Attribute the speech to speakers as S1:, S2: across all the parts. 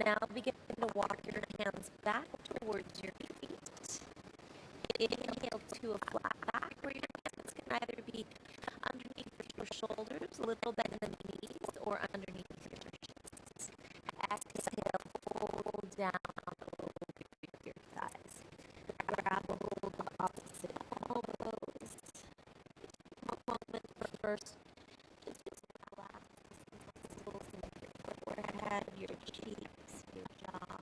S1: Now begin to walk your hands back towards your feet. Inhale to a flat back where your hands can either be underneath your shoulders, a little bit in the knees, or underneath your chest. Exhale, fold down over your thighs. Grab a hold of opposite elbows. Moment for first, just relax the muscles in your forehead, your cheeks, your jaw.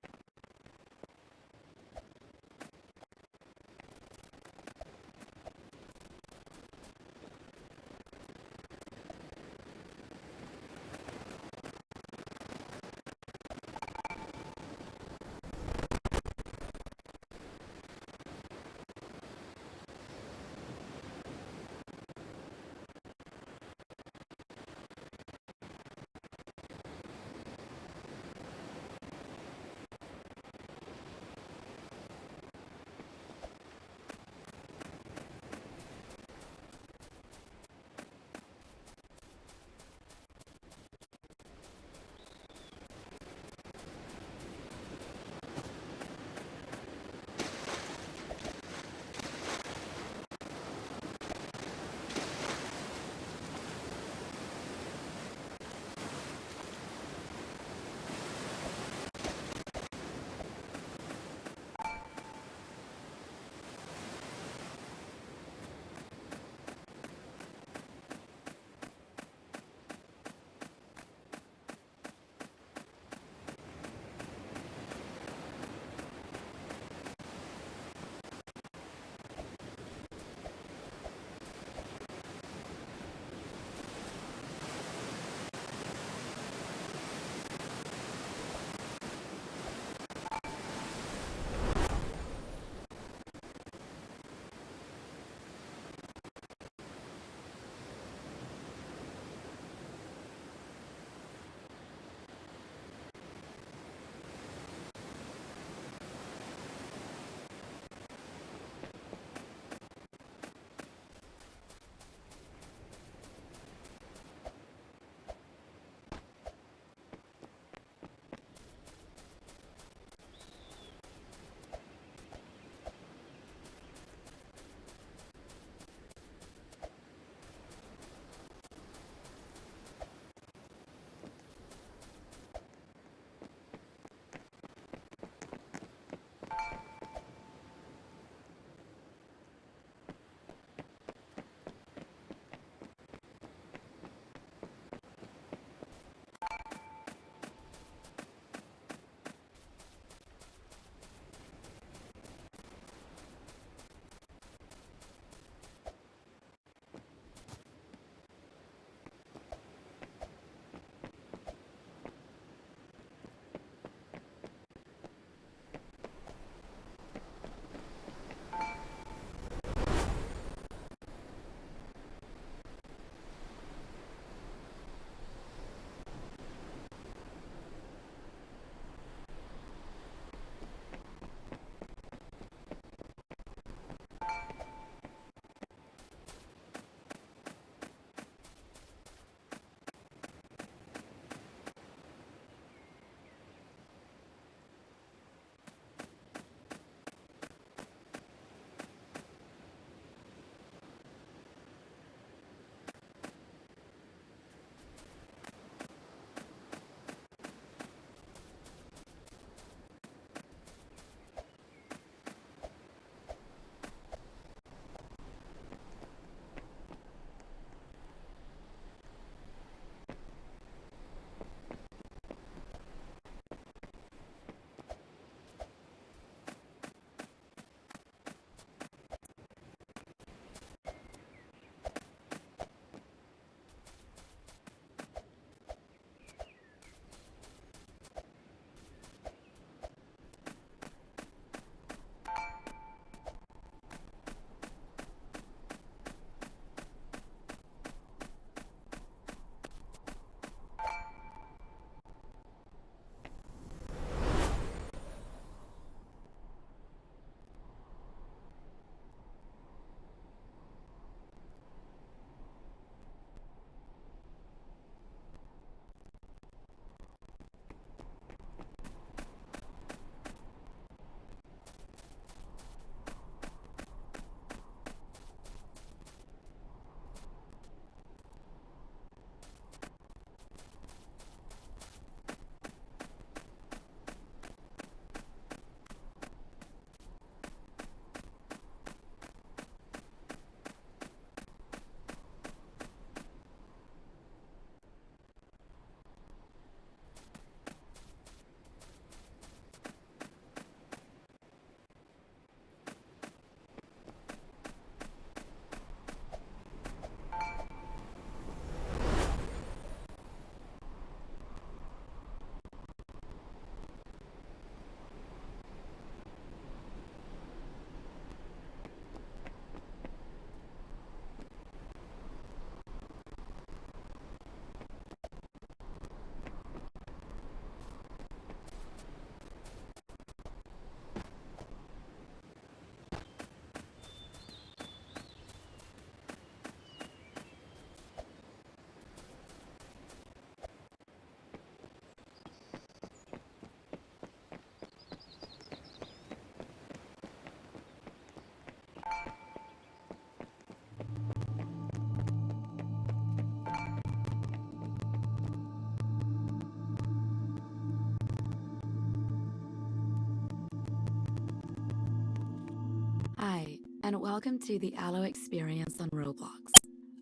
S2: Hi, and welcome to the Alo experience on Roblox.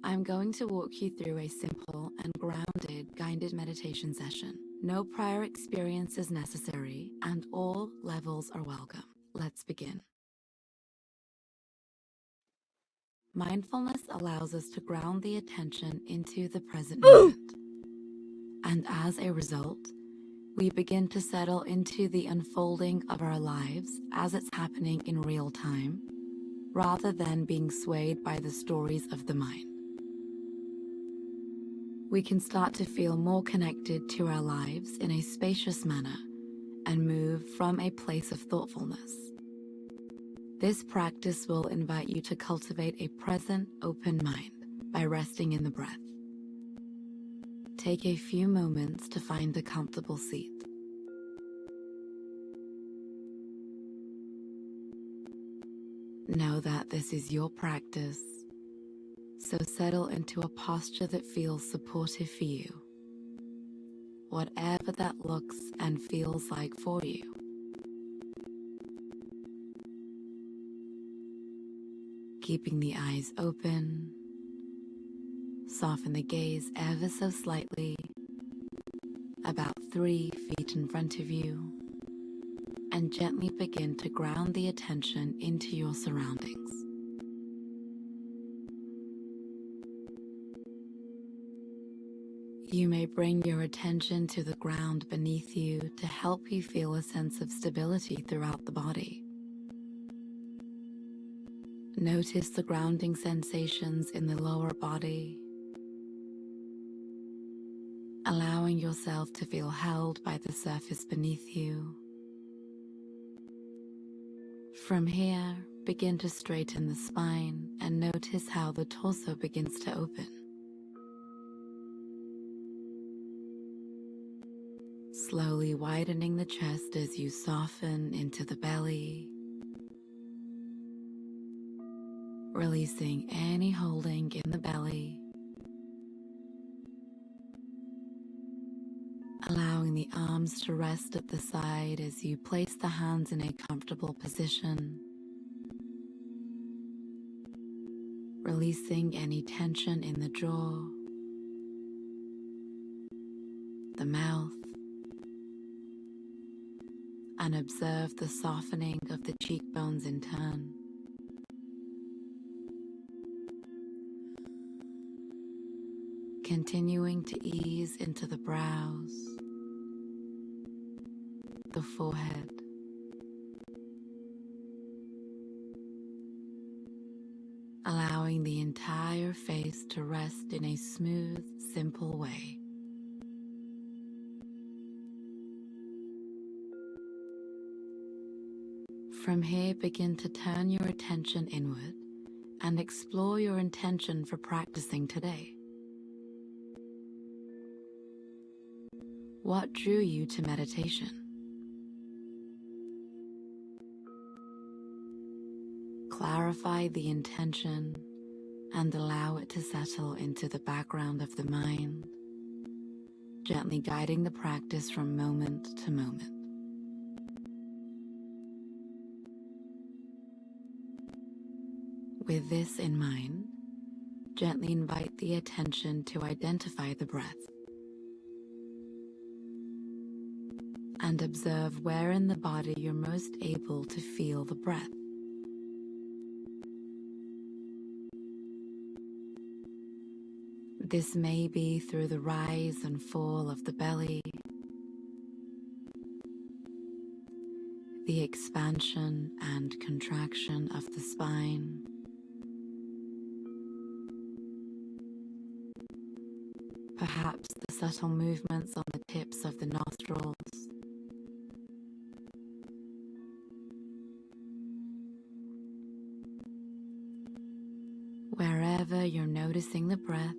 S2: I'm going to walk you through a simple and grounded guided meditation session. No prior experience is necessary, and all levels are welcome. Let's begin. Mindfulness allows us to ground the attention into the present moment. And as a result, we begin to settle into the unfolding of our lives as it's happening in real time, rather than being swayed by the stories of the mind. We can start to feel more connected to our lives in a spacious manner and move from a place of thoughtfulness. This practice will invite you to cultivate a present, open mind by resting in the breath. Take a few moments to find a comfortable seat. Know that this is your practice, so settle into a posture that feels supportive for you, whatever that looks and feels like for you. Keeping the eyes open, soften the gaze ever so slightly, about 3 feet in front of you, and gently begin to ground the attention into your surroundings. You may bring your attention to the ground beneath you to help you feel a sense of stability throughout the body. Notice the grounding sensations in the lower body, allowing yourself to feel held by the surface beneath you. From here, begin to straighten the spine and notice how the torso begins to open. Slowly widening the chest as you soften into the belly, releasing any holding in the belly, allowing the arms to rest at the side as you place the hands in a comfortable position, releasing any tension in the jaw, the mouth, and observe the softening of the cheekbones in turn. Continuing to ease into the brows, the forehead, allowing the entire face to rest in a smooth, simple way. From here, begin to turn your attention inward and explore your intention for practicing today. What drew you to meditation? Clarify the intention and allow it to settle into the background of the mind, gently guiding the practice from moment to moment. With this in mind, gently invite the attention to identify the breath and observe where in the body you're most able to feel the breath. This may be through the rise and fall of the belly, the expansion and contraction of the spine, perhaps the subtle movements on the tips of the nostrils, wherever you're noticing the breath.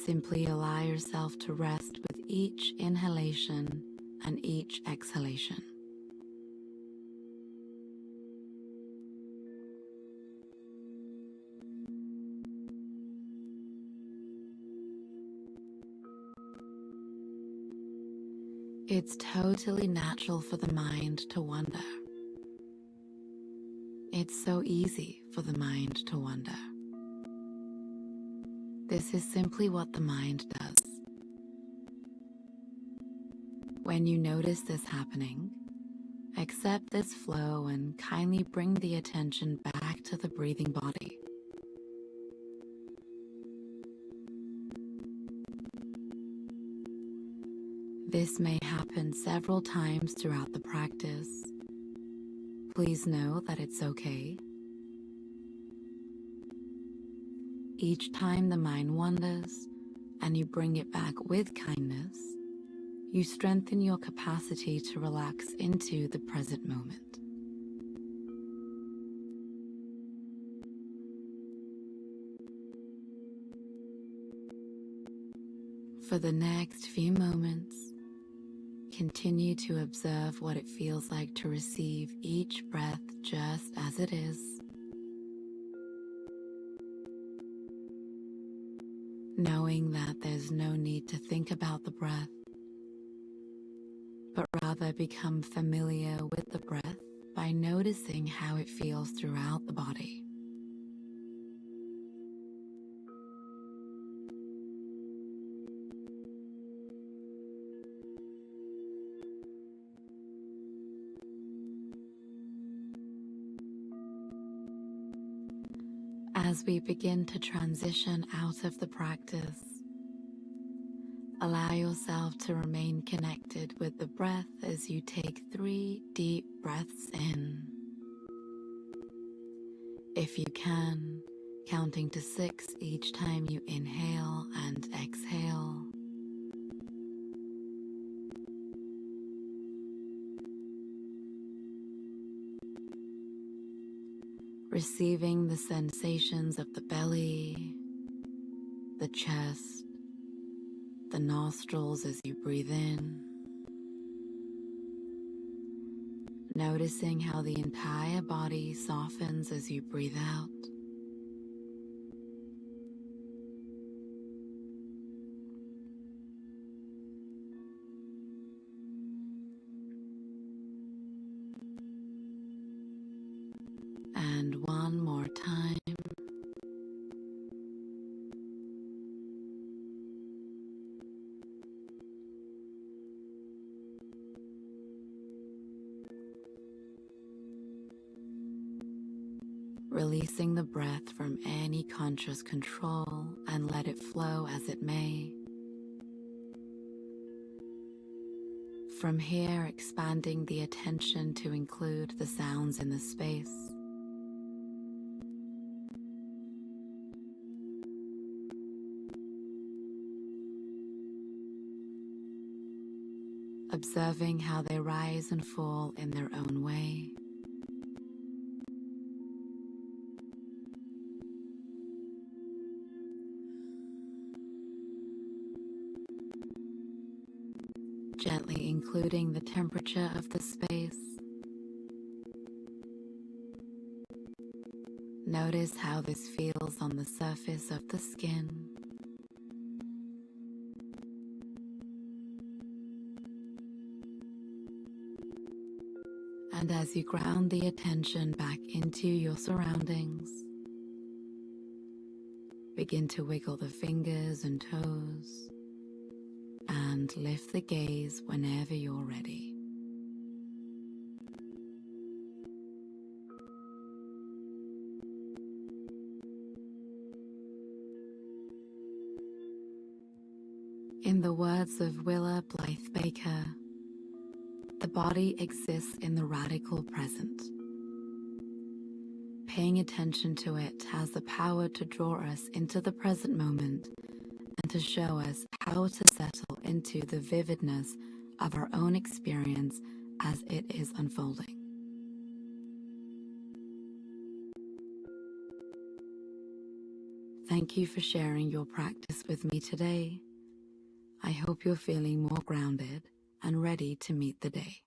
S2: Simply allow yourself to rest with each inhalation and each exhalation. It's totally natural for the mind to wander. It's so easy for the mind to wander. This is simply what the mind does. When you notice this happening, accept this flow and kindly bring the attention back to the breathing body. This may happen several times throughout the practice. Please know that it's okay. Each time the mind wanders and you bring it back with kindness, you strengthen your capacity to relax into the present moment. For the next few moments, continue to observe what it feels like to receive each breath just as it is. Knowing that there's no need to think about the breath, but rather become familiar with the breath by noticing how it feels throughout the body. As we begin to transition out of the practice, allow yourself to remain connected with the breath as you take 3 deep breaths in. If you can, counting to 6 each time you inhale and exhale. Receiving the sensations of the belly, the chest, the nostrils as you breathe in. Noticing how the entire body softens as you breathe out. And one more time. Releasing the breath from any conscious control and let it flow as it may. From here, expanding the attention to include the sounds in the space. Observing how they rise and fall in their own way. Gently including the temperature of the space. Notice how this feels on the surface of the skin. And as you ground the attention back into your surroundings, begin to wiggle the fingers and toes and lift the gaze whenever you're ready. In the words of Willa Blythe Baker, the body exists in the radical present. Paying attention to it has the power to draw us into the present moment and to show us how to settle into the vividness of our own experience as it is unfolding. Thank you for sharing your practice with me today. I hope you're feeling more grounded and ready to meet the day.